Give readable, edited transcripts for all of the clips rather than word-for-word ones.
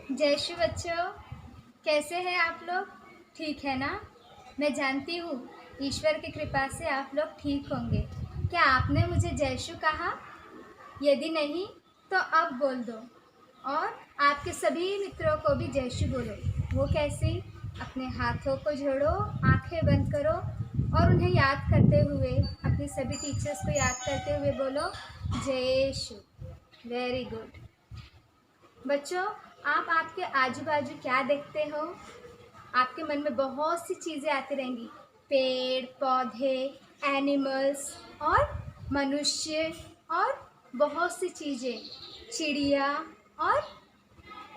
जय श्री बच्चों, कैसे हैं आप लोग? ठीक है ना? मैं जानती हूँ ईश्वर की कृपा से आप लोग ठीक होंगे। क्या आपने मुझे जय श्री कहा? यदि नहीं तो अब बोल दो और आपके सभी मित्रों को भी जय श्री बोलो। वो कैसे? अपने हाथों को जोड़ो, आंखें बंद करो और उन्हें याद करते हुए, अपने सभी टीचर्स को याद करते हुए बोलो जय श्री। वेरी गुड बच्चों। आप आपके आजू बाजू क्या देखते हो? आपके मन में बहुत सी चीज़ें आती रहेंगी। पेड़ पौधे, एनिमल्स और मनुष्य और बहुत सी चीज़ें, चिड़िया। और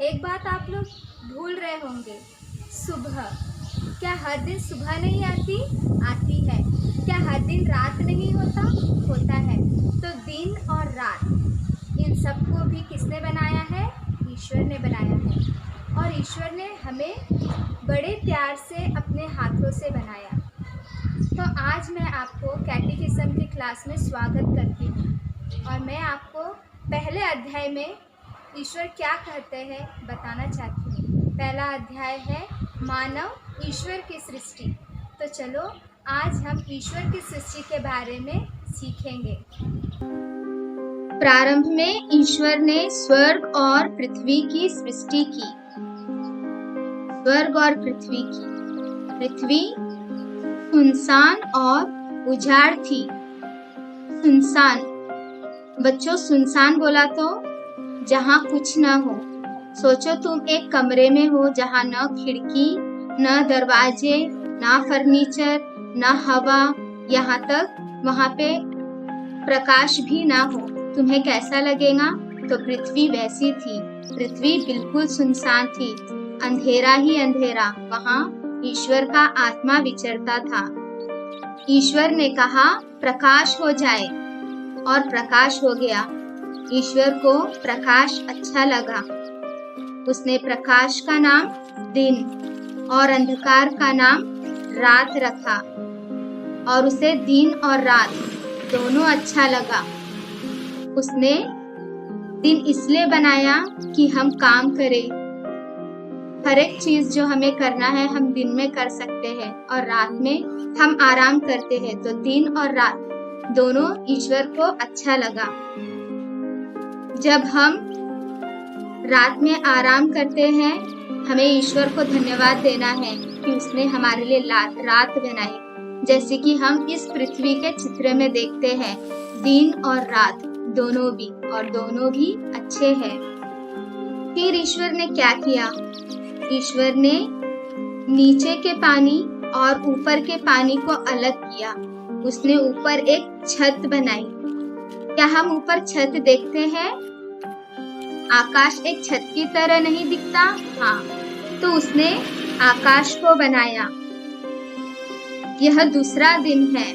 एक बात आप लोग भूल रहे होंगे, सुबह। क्या हर दिन सुबह नहीं आती? आती है। क्या हर दिन रात नहीं होता? होता है। तो दिन और रात, इन सबको भी किसने बनाया है? ईश्वर ने बनाया है। और ईश्वर ने हमें बड़े प्यार से अपने हाथों से बनाया। तो आज मैं आपको कैटेकिज्म की क्लास में स्वागत करती हूँ और मैं आपको पहले अध्याय में ईश्वर क्या कहते हैं बताना चाहती हूँ। पहला अध्याय है मानव ईश्वर की सृष्टि। तो चलो आज हम ईश्वर की सृष्टि के बारे में सीखेंगे। प्रारंभ में ईश्वर ने स्वर्ग और पृथ्वी की सृष्टि की। स्वर्ग और पृथ्वी की। पृथ्वी सुनसान और उजाड़ थी। सुनसान, बच्चों सुनसान बोला तो जहाँ कुछ न हो। सोचो तुम एक कमरे में हो जहाँ न खिड़की, न दरवाजे, न फर्नीचर, न हवा, यहाँ तक वहाँ पे प्रकाश भी ना हो। तुम्हें कैसा लगेगा? तो पृथ्वी वैसी थी। पृथ्वी बिल्कुल सुनसान थी, अंधेरा ही अंधेरा। वहाँ ईश्वर का आत्मा विचरता था। ईश्वर ने कहा प्रकाश हो जाए और प्रकाश हो गया। ईश्वर को प्रकाश अच्छा लगा। उसने प्रकाश का नाम दिन और अंधकार का नाम रात रखा और उसे दिन और रात दोनों अच्छा लगा। उसने दिन इसलिए बनाया कि हम काम करें। हर एक चीज जो हमें करना है हम दिन में कर सकते हैं और रात में हम आराम करते हैं। तो दिन और रात दोनों ईश्वर को अच्छा लगा। जब हम रात में आराम करते हैं हमें ईश्वर को धन्यवाद देना है कि उसने हमारे लिए रात बनाई। जैसे कि हम इस पृथ्वी के चित्र में देखते हैं, दिन और रात दोनों भी, और दोनों भी अच्छे हैं। फिर ईश्वर ने क्या किया? ईश्वर ने नीचे के पानी और ऊपर के पानी को अलग किया। उसने ऊपर एक छत बनाई। क्या हम ऊपर छत देखते हैं? आकाश एक छत की तरह नहीं दिखता? हाँ, तो उसने आकाश को बनाया। यह दूसरा दिन है।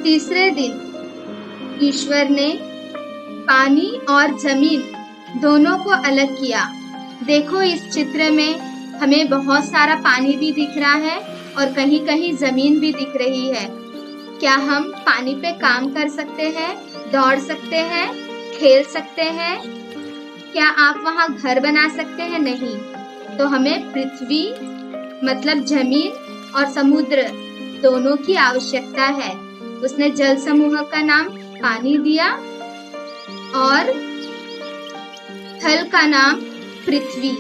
तीसरे दिन ईश्वर ने पानी और जमीन दोनों को अलग किया। देखो इस चित्र में हमें बहुत सारा पानी भी दिख रहा है और कहीं कहीं जमीन भी दिख रही है। क्या हम पानी पे काम कर सकते हैं, दौड़ सकते हैं, खेल सकते हैं? क्या आप वहाँ घर बना सकते हैं? नहीं। तो हमें पृथ्वी मतलब जमीन और समुद्र दोनों की आवश्यकता है। उसने जल समूह का नाम पानी दिया और थल का नाम पृथ्वी।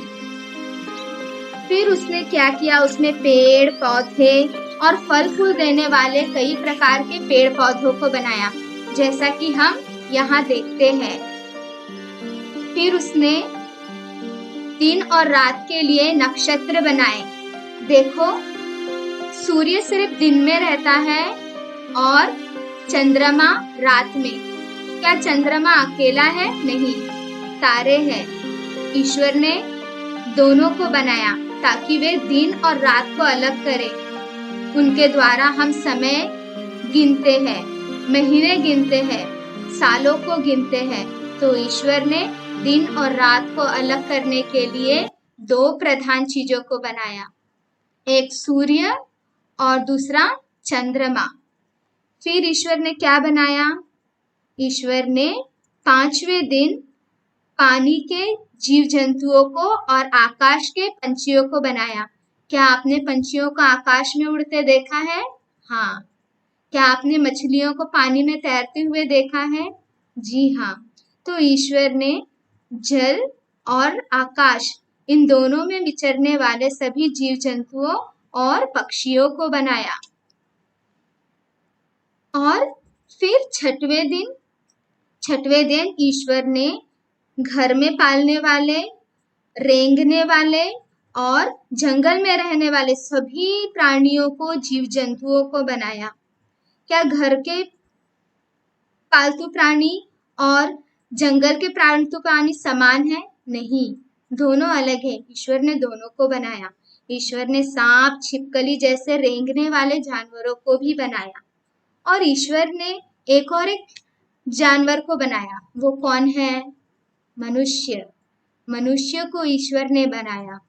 फिर उसने क्या किया? उसने पेड़ पौधे और फल फूल देने वाले कई प्रकार के पेड़ पौधों को बनाया, जैसा कि हम यहाँ देखते हैं। फिर उसने दिन और रात के लिए नक्षत्र बनाए। देखो सूर्य सिर्फ दिन में रहता है और चंद्रमा रात में। क्या चंद्रमा अकेला है? नहीं, तारे हैं। ईश्वर ने दोनों को बनाया ताकि वे दिन और रात को अलग करें। उनके द्वारा हम समय गिनते हैं, महीने गिनते हैं, सालों को गिनते हैं। तो ईश्वर ने दिन और रात को अलग करने के लिए दो प्रधान चीजों को बनाया, एक सूर्य और दूसरा चंद्रमा। फिर ईश्वर ने क्या बनाया? ईश्वर ने पांचवें दिन पानी के जीव जंतुओं को और आकाश के पंछियों को बनाया। क्या आपने पंछियों को आकाश में उड़ते देखा है? हाँ। क्या आपने मछलियों को पानी में तैरते हुए देखा है? जी हाँ। तो ईश्वर ने जल और आकाश इन दोनों में विचरने वाले सभी जीव जंतुओं और पक्षियों को बनाया। और फिर छठवें दिन ईश्वर ने घर में पालने वाले, रेंगने वाले और जंगल में रहने वाले सभी प्राणियों को, जीव जंतुओं को बनाया। क्या घर के पालतू प्राणी और जंगल के पालतू प्राणी समान है? नहीं, दोनों अलग है। ईश्वर ने दोनों को बनाया। ईश्वर ने सांप, छिपकली जैसे रेंगने वाले जानवरों को भी बनाया। और ईश्वर ने एक जानवर को बनाया। वो कौन है? मनुष्य। मनुष्य को ईश्वर ने बनाया।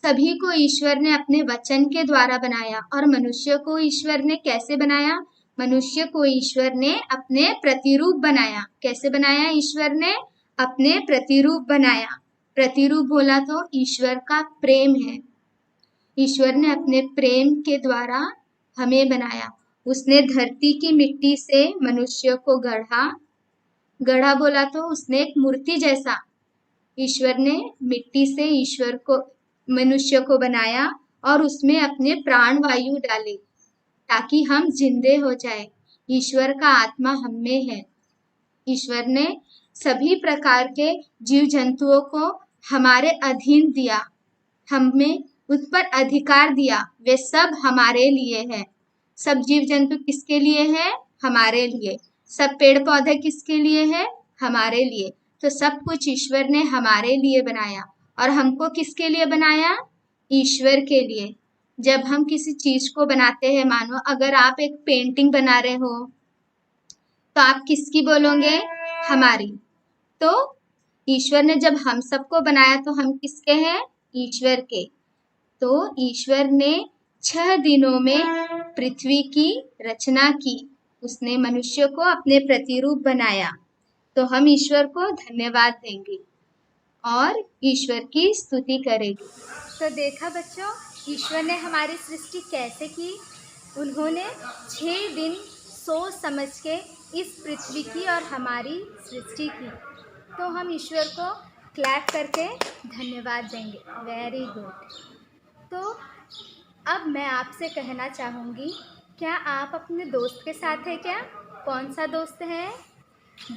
सभी को ईश्वर ने अपने वचन के द्वारा बनाया। और मनुष्य को ईश्वर ने कैसे बनाया? मनुष्य को ईश्वर ने अपने प्रतिरूप बनाया। कैसे बनाया? ईश्वर ने अपने प्रतिरूप बनाया। प्रतिरूप बोला तो ईश्वर का प्रेम है। ईश्वर ने अपने प्रेम के द्वारा हमें बनाया। उसने धरती की मिट्टी से मनुष्य को गढ़ा बोला तो उसने एक मूर्ति जैसा ईश्वर ने मिट्टी से मनुष्य को बनाया और उसमें अपने प्राण वायु डाले ताकि हम जिंदे हो जाए। ईश्वर का आत्मा हम में है। ईश्वर ने सभी प्रकार के जीव जंतुओं को हमारे अधीन दिया, हमें उस पर अधिकार दिया। वे सब हमारे लिए है। सब जीव जंतु किसके लिए है? हमारे लिए। सब पेड़ पौधे किसके लिए है? हमारे लिए। तो सब कुछ ईश्वर ने हमारे लिए बनाया। और हमको किसके लिए बनाया? ईश्वर के लिए। जब हम किसी चीज को बनाते हैं, मानो अगर आप एक पेंटिंग बना रहे हो तो आप किसकी बोलोगे? हमारी। तो ईश्वर ने जब हम सबको बनाया तो हम किसके हैं? ईश्वर के। तो ईश्वर ने 6 दिनों में पृथ्वी की रचना की। उसने मनुष्य को अपने प्रतिरूप बनाया। तो हम ईश्वर को धन्यवाद देंगे और ईश्वर की स्तुति करेंगे। तो देखा बच्चों, ईश्वर ने हमारी सृष्टि कैसे की। उन्होंने 6 दिन सोच समझ के इस पृथ्वी की और हमारी सृष्टि की। तो हम ईश्वर को क्लैप करके धन्यवाद देंगे। Very good. तो अब मैं आपसे कहना चाहूँगी, क्या आप अपने दोस्त के साथ हैं क्या? कौन सा दोस्त है?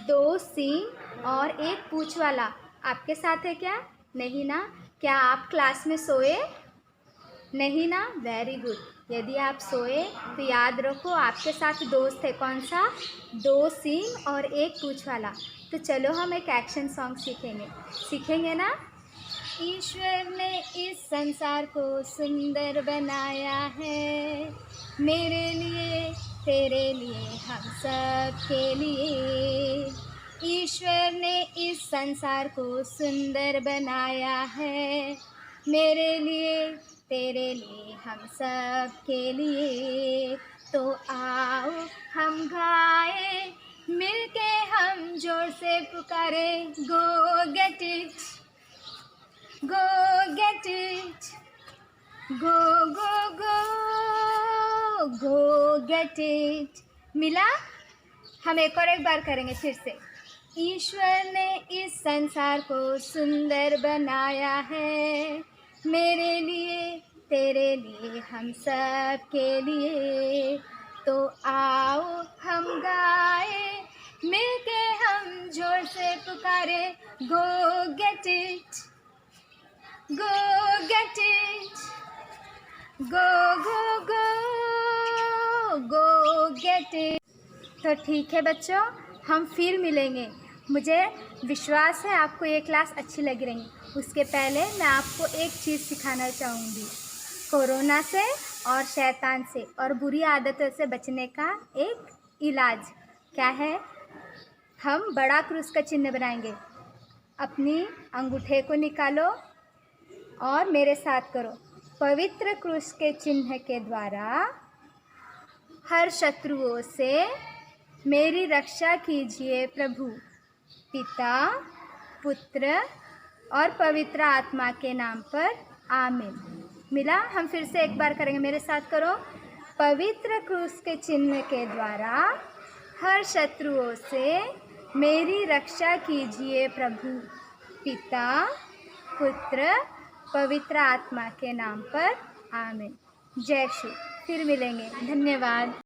2 सींग और 1 पूँछ वाला आपके साथ है क्या? नहीं ना? क्या आप क्लास में सोए? नहीं ना? Very good. यदि आप सोए तो याद रखो आपके साथ दोस्त है। कौन सा? 2 सींग और 1 पूँछ वाला। तो चलो हम एक एक्शन सॉन्ग सीखेंगे ना? ईश्वर ने इस संसार को सुंदर बनाया है, मेरे लिए, तेरे लिए, हम सब के लिए। ईश्वर ने इस संसार को सुंदर बनाया है, मेरे लिए, तेरे लिए, हम सब के लिए। तो आओ हम गाए, मिलके हम जोर से पुकारे, गो get it, go get it, go go go, go get it. मिला? हम एक बार करेंगे फिर से। ईश्वर ने इस संसार को सुंदर बनाया है, मेरे लिए, तेरे लिए, हम सब के लिए। तो आओ हम गाए, मिलके हम जोर से पुकारे, गो get it, go get it, go go go, go get it. तो ठीक है बच्चों, हम फिर मिलेंगे। मुझे विश्वास है आपको ये क्लास अच्छी लग रही। उसके पहले मैं आपको एक चीज़ सिखाना चाहूँगी। कोरोना से और शैतान से और बुरी आदतों से बचने का एक इलाज क्या है? हम बड़ा क्रूस का चिन्ह बनाएंगे। अपनी अंगूठे को निकालो और मेरे साथ करो। पवित्र क्रूस के चिन्ह के द्वारा हर शत्रुओं से मेरी रक्षा कीजिए प्रभु। पिता, पुत्र और पवित्र आत्मा के नाम पर आमीन। मिला? हम फिर से एक बार करेंगे, मेरे साथ करो। पवित्र क्रूस के चिन्ह के द्वारा हर शत्रुओं से मेरी रक्षा कीजिए प्रभु, पिता, पुत्र, पवित्र आत्मा के नाम पर आमीन। जय श्री। फिर मिलेंगे। धन्यवाद।